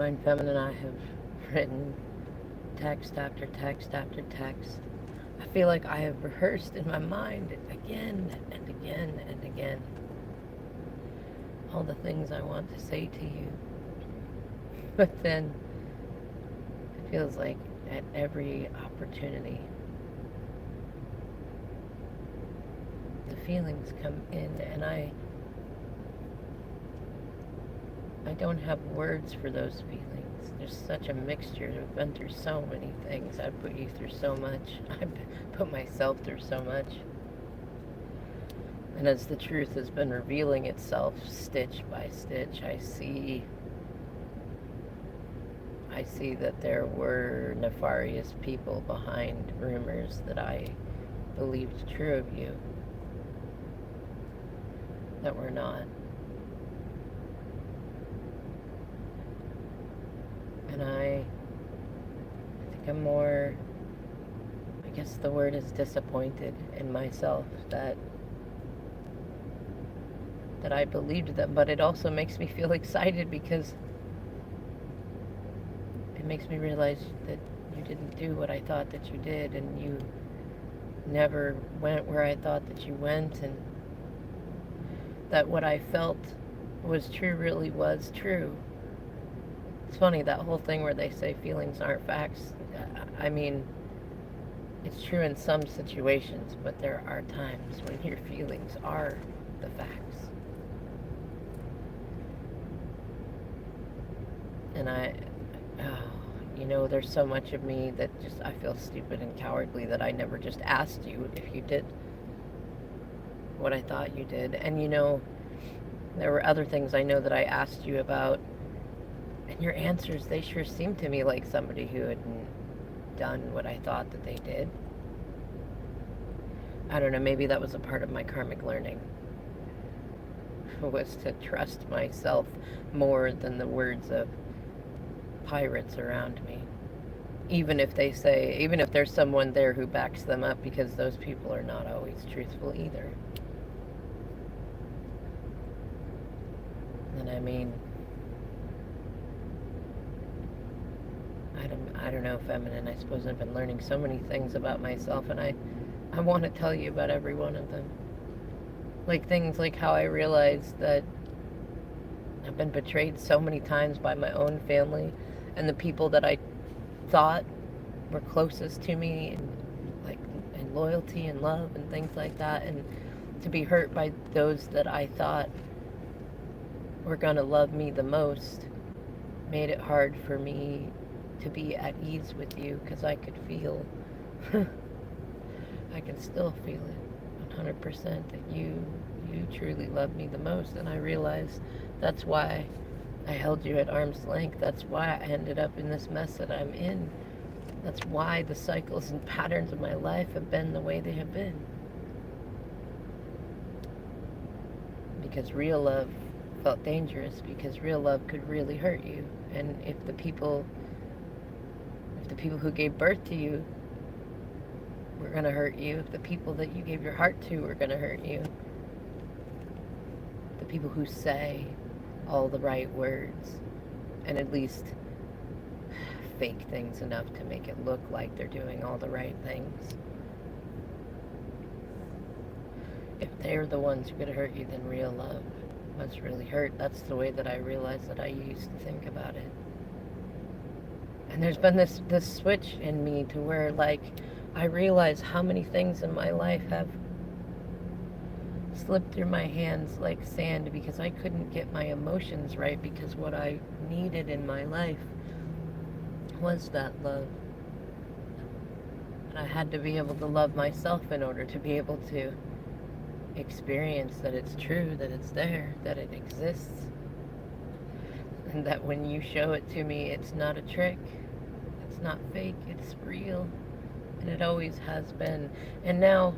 Divine Feminine, I have written text after text after text. I feel like I have rehearsed in my mind again and again and again all the things I want to say to you. But then it feels like at every opportunity, the feelings come in and I don't have words for those feelings. There's such a mixture. I've been through so many things. I've put you through so much. I've put myself through so much. And as the truth has been revealing itself stitch by stitch, I see that there were nefarious people behind rumors that I believed true of you that were not. And I think I'm more, I guess the word is disappointed in myself that I believed them, but it also makes me feel excited because it makes me realize that you didn't do what I thought that you did, and you never went where I thought that you went, and that what I felt was true really was true. It's funny, that whole thing where they say feelings aren't facts. I mean, it's true in some situations, but there are times when your feelings are the facts. And there's so much of me that just, I feel stupid and cowardly that I never just asked you if you did what I thought you did. And there were other things I know that I asked you about, and your answers, they sure seemed to me like somebody who hadn't done what I thought that they did. I don't know, maybe that was a part of my karmic learning, was to trust myself more than the words of pirates around me. Even if there's someone there who backs them up, because those people are not always truthful either. And I mean, I don't know, feminine. I suppose I've been learning so many things about myself, and I want to tell you about every one of them. Like things like how I realized that I've been betrayed so many times by my own family and the people that I thought were closest to me, and loyalty and love and things like that, and to be hurt by those that I thought were gonna love me the most made it hard for me to be at ease with you, because I could feel I can still feel it 100% that you truly love me the most. And I realized that's why I held you at arm's length. That's why I ended up in this mess that I'm in. That's why the cycles and patterns of my life have been the way they have been. Because real love felt dangerous, because real love could really hurt you. And if the people who gave birth to you were going to hurt you, if the people that you gave your heart to were going to hurt you, the people who say all the right words and at least fake things enough to make it look like they're doing all the right things, if they're the ones who could hurt you, then real love must really hurt. That's the way that I realized that I used to think about it. And there's been this switch in me to where, like, I realize how many things in my life have slipped through my hands like sand because I couldn't get my emotions right, because what I needed in my life was that love. And I had to be able to love myself in order to be able to experience that it's true, that it's there, that it exists. And that when you show it to me, it's not a trick, it's not fake, it's real. And it always has been. And now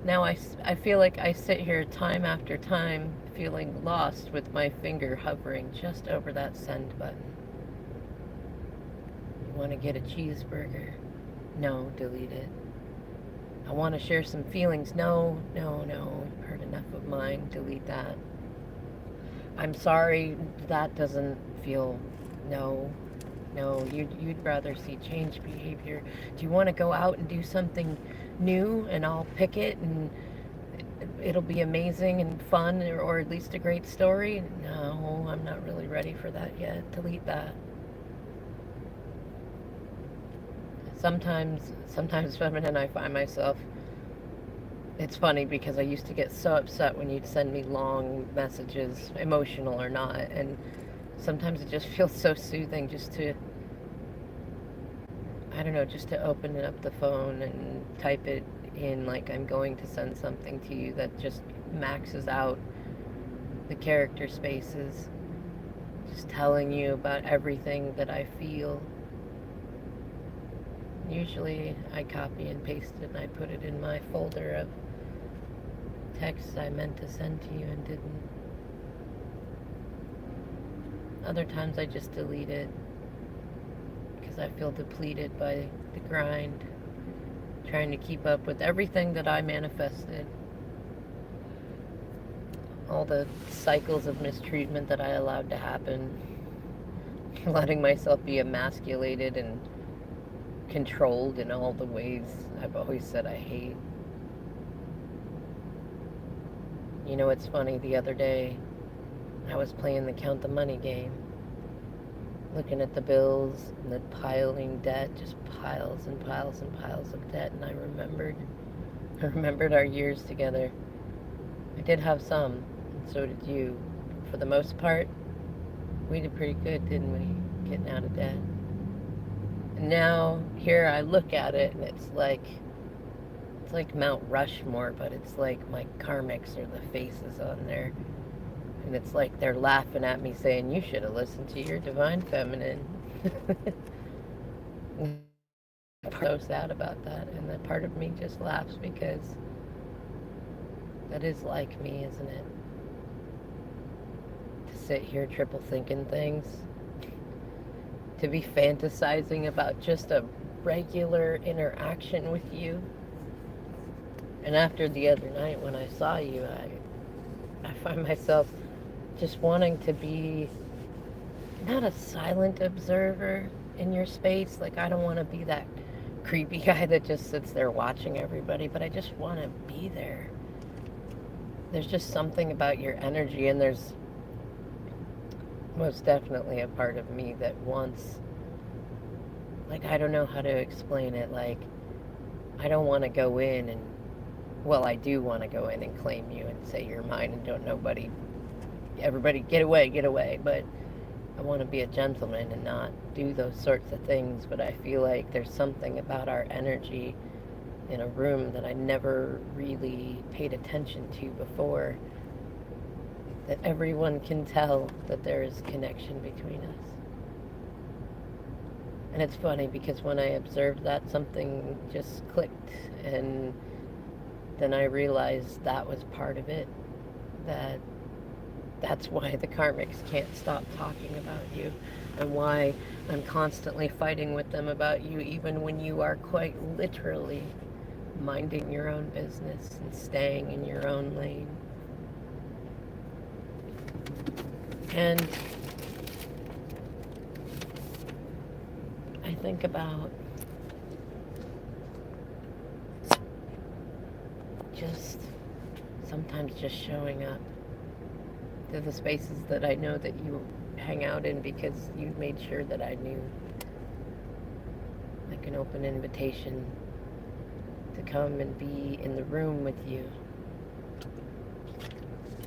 I feel like I sit here time after time feeling lost with my finger hovering just over that send button. You want to get a cheeseburger? No, delete it. I want to share some feelings. No, heard enough of mine, delete that. I'm sorry, that doesn't feel No, no, you'd rather see change behavior. Do you want to go out and do something new and I'll pick it and it'll be amazing and fun or at least a great story? No, I'm not really ready for that yet. Delete that. Sometimes feminine, I find myself, it's funny because I used to get so upset when you'd send me long messages, emotional or not, and sometimes it just feels so soothing just to, I don't know, just to open up the phone and type it in like I'm going to send something to you that just maxes out the character spaces, just telling you about everything that I feel. Usually I copy and paste it and I put it in my folder of texts I meant to send to you and didn't. Other times I just delete it because I feel depleted by the grind, trying to keep up with everything that I manifested, all the cycles of mistreatment that I allowed to happen, letting myself be emasculated and controlled in all the ways I've always said I hate. You know, it's funny, the other day I was playing the Count the Money game, looking at the bills and the piling debt, just piles and piles and piles of debt, and I remembered our years together. I did have some, and so did you. For the most part, we did pretty good, didn't we? Getting out of debt. And now, here I look at it, and it's like Mount Rushmore, but it's like my karmics are the faces on there. And it's like they're laughing at me saying, you should have listened to your divine feminine. I'm so sad about that. And that part of me just laughs because that is like me, isn't it? To sit here triple thinking things. To be fantasizing about just a regular interaction with you. And after the other night when I saw you, I find myself just wanting to be not a silent observer in your space. Like, I don't want to be that creepy guy that just sits there watching everybody, but I just want to be there. There's just something about your energy, and there's most definitely a part of me that wants, like, I don't know how to explain it. Like, I don't want to go in and, well, I do want to go in and claim you and say you're mine and don't nobody, everybody get away, but I want to be a gentleman and not do those sorts of things. But I feel like there's something about our energy in a room that I never really paid attention to before, that everyone can tell that there is connection between us. And it's funny because when I observed that, something just clicked, and then I realized that was part of it, that's why the karmics can't stop talking about you, and why I'm constantly fighting with them about you, even when you are quite literally minding your own business and staying in your own lane. And I think about just sometimes just showing up to the spaces that I know that you hang out in because you made sure that I knew. Like an open invitation to come and be in the room with you.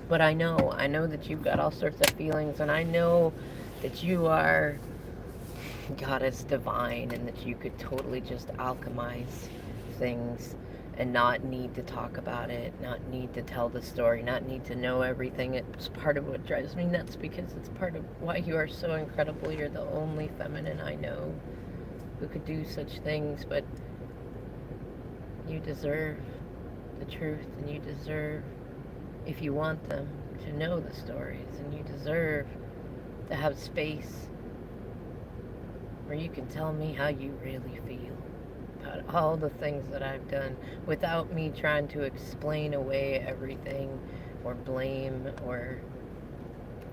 But I know that you've got all sorts of feelings, and I know that you are goddess divine, and that you could totally just alchemize things and not need to talk about it, not need to tell the story, not need to know everything. It's part of what drives me nuts because it's part of why you are so incredible. You're the only feminine I know who could do such things, but you deserve the truth, and you deserve, if you want them, to know the stories, and you deserve to have space where you can tell me how you really feel about all the things that I've done without me trying to explain away everything or blame or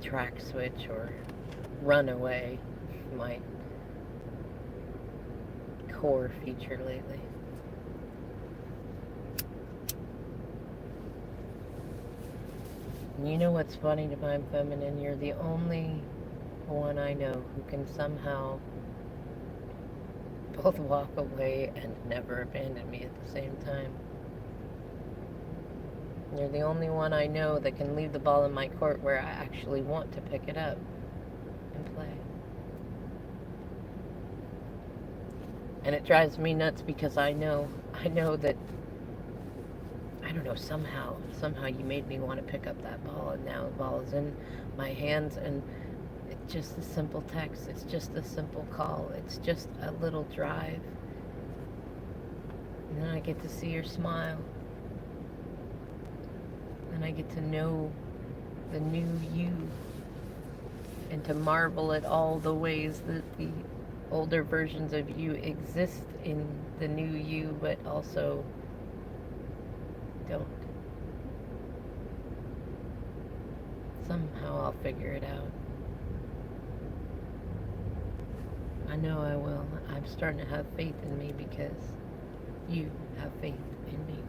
track switch or run away. my core feature lately. And you know what's funny to my feminine? You're the only one I know who can somehow both walk away and never abandon me at the same time. You're the only one I know that can leave the ball in my court where I actually want to pick it up and play. And it drives me nuts because I know that, I don't know, somehow you made me want to pick up that ball, and now the ball is in my hands, and it's just a simple text, it's just a simple call, it's just a little drive. And then I get to see your smile. And I get to know the new you, and to marvel at all the ways that the older versions of you exist in the new you, but also don't. Somehow I'll figure it out. I know I will. I'm starting to have faith in me because you have faith in me.